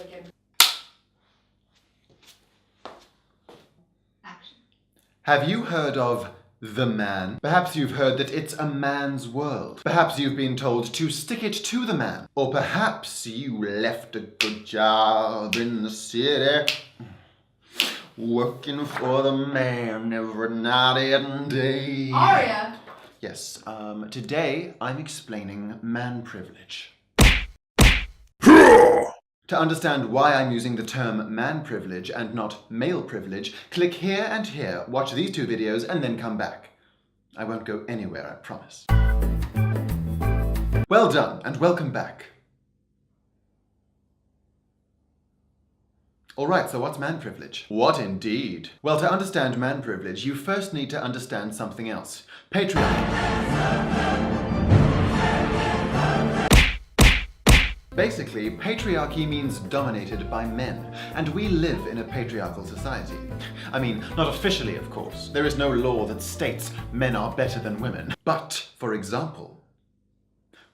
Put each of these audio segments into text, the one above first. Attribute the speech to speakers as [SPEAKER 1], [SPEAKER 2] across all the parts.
[SPEAKER 1] again. Action.
[SPEAKER 2] Have you heard of the man? Perhaps you've heard that it's a man's world. Perhaps you've been told to stick it to the man. Or perhaps you left a good job in the city, working for the man every night and day.
[SPEAKER 1] Aria!
[SPEAKER 2] Yes, today I'm explaining man privilege. To understand why I'm using the term man privilege and not male privilege, click here and here, watch these two videos, and then come back. I won't go anywhere, I promise. Well done, and welcome back. Alright, so what's man privilege? What indeed? Well, to understand man privilege, you first need to understand something else. Patriarchy. Basically, patriarchy means dominated by men, and we live in a patriarchal society. I mean, not officially, of course. There is no law that states men are better than women. But, for example,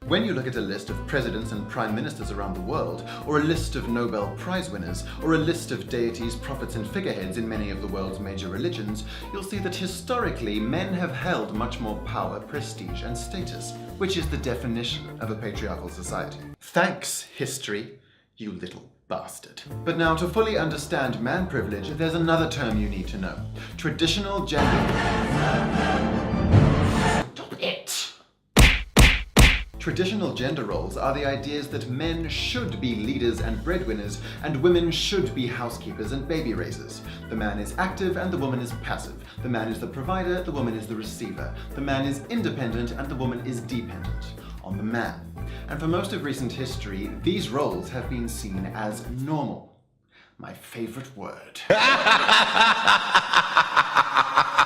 [SPEAKER 2] when you look at a list of presidents and prime ministers around the world, or a list of Nobel Prize winners, or a list of deities, prophets, and figureheads in many of the world's major religions, you'll see that historically men have held much more power, prestige, and status, which is the definition of a patriarchal society. Thanks, history, you little bastard. But now, to fully understand man privilege, there's another term you need to know. Traditional gender... Stop it! Traditional gender roles are the ideas that men should be leaders and breadwinners, and women should be housekeepers and baby raisers. The man is active and the woman is passive. The man is the provider, the woman is the receiver. The man is independent and the woman is dependent on the man. And for most of recent history, these roles have been seen as normal. My favorite word.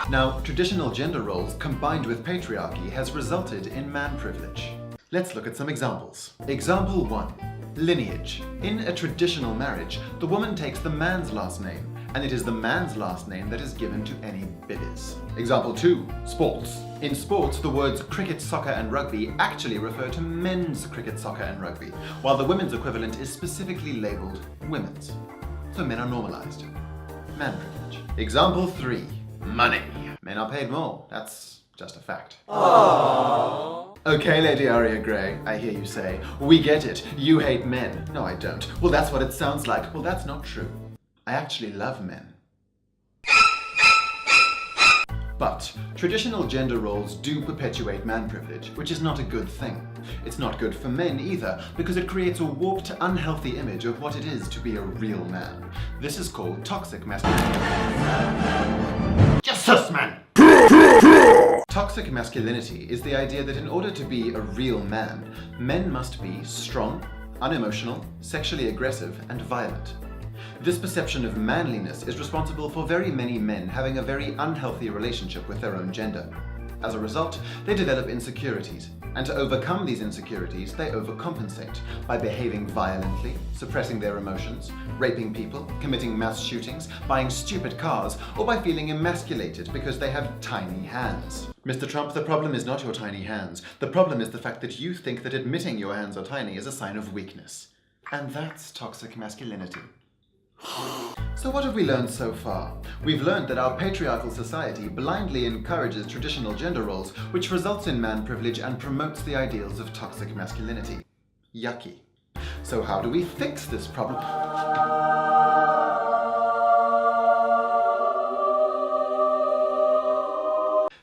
[SPEAKER 2] Now, traditional gender roles combined with patriarchy has resulted in man privilege. Let's look at some examples. Example 1. Lineage. In a traditional marriage, the woman takes the man's last name, and it is the man's last name that is given to any bibbies. Example 2. Sports. In sports, the words cricket, soccer, and rugby actually refer to men's cricket, soccer, and rugby, while the women's equivalent is specifically labeled women's. So men are normalized. Man privilege. Example 3. Money. Men are paid more. That's just a fact. Aww. Okay, Lady Aria Grey, I hear you say, we get it, you hate men. No, I don't. Well, that's what it sounds like. Well, that's not true. I actually love men. But traditional gender roles do perpetuate man privilege, which is not a good thing. It's not good for men either, because it creates a warped, unhealthy image of what it is to be a real man. This is called toxic masculinity. Yes, sis, man! Toxic masculinity is the idea that in order to be a real man, men must be strong, unemotional, sexually aggressive, and violent. This perception of manliness is responsible for very many men having a very unhealthy relationship with their own gender. As a result, they develop insecurities, and to overcome these insecurities, they overcompensate by behaving violently, suppressing their emotions, raping people, committing mass shootings, buying stupid cars, or by feeling emasculated because they have tiny hands. Mr. Trump, the problem is not your tiny hands. The problem is the fact that you think that admitting your hands are tiny is a sign of weakness. And that's toxic masculinity. So what have we learned so far? We've learned that our patriarchal society blindly encourages traditional gender roles, which results in man privilege and promotes the ideals of toxic masculinity. Yucky. So how do we fix this problem?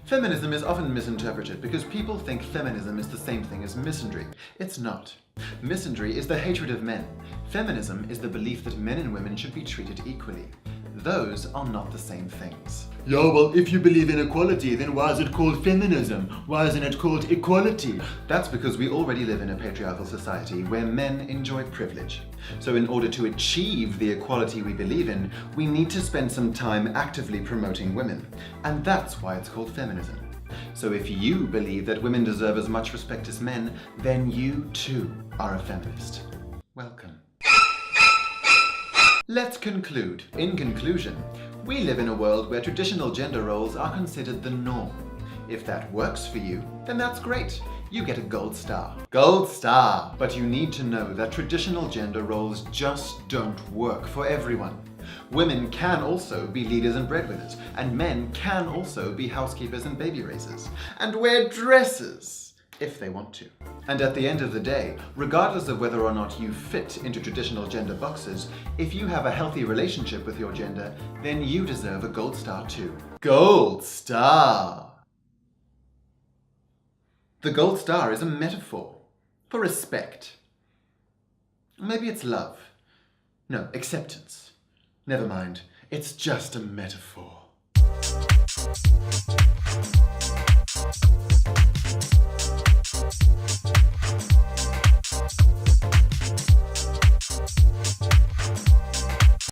[SPEAKER 2] Feminism is often misinterpreted because people think feminism is the same thing as misandry. It's not. Misandry is the hatred of men. Feminism is the belief that men and women should be treated equally. Those are not the same things. Yeah, well, if you believe in equality, then why is it called feminism? Why isn't it called equality? That's because we already live in a patriarchal society where men enjoy privilege. So in order to achieve the equality we believe in, we need to spend some time actively promoting women. And that's why it's called feminism. So if you believe that women deserve as much respect as men, then you too are a feminist. Welcome. Let's conclude. In conclusion, we live in a world where traditional gender roles are considered the norm. If that works for you, then that's great. You get a gold star. Gold star! But you need to know that traditional gender roles just don't work for everyone. Women can also be leaders and breadwinners, and men can also be housekeepers and baby raisers, and wear dresses if they want to. And at the end of the day, regardless of whether or not you fit into traditional gender boxes, if you have a healthy relationship with your gender, then you deserve a gold star too. Gold star! The gold star is a metaphor for respect. Maybe it's love. No, acceptance. Never mind, it's just a metaphor.